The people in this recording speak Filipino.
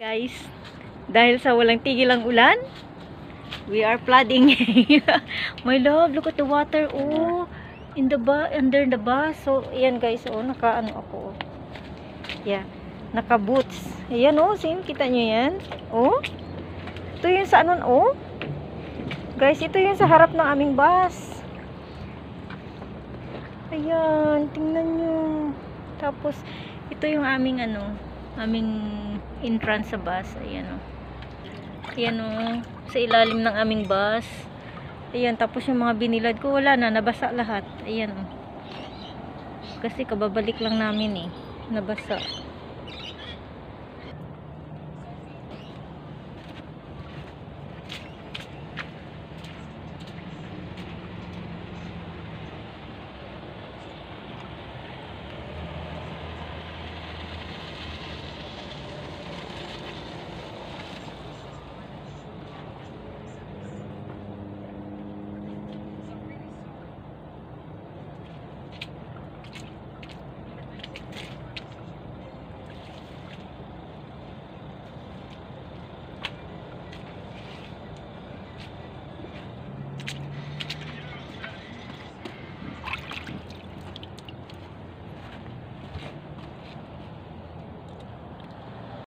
Guys, dahil sa walang tigil ang ulan, we are flooding. My love, look at the water. Oh, in the under the bus. So, ayan guys, oh, naka ano ako. Yeah, naka boots. Ayan oh, kita nyo yan? Oh, ito yung sa anon oh. Guys, ito yung sa harap ng aming bus. Ayan, tingnan nyo. Tapos, ito yung aming ano, aming entrance sa bus. Ayan o. Ayan o. Sa ilalim ng aming bus. Ayan. Tapos yung mga binilad ko, wala na. Nabasa lahat. Ayan o. Kasi kababalik lang namin eh. Nabasa.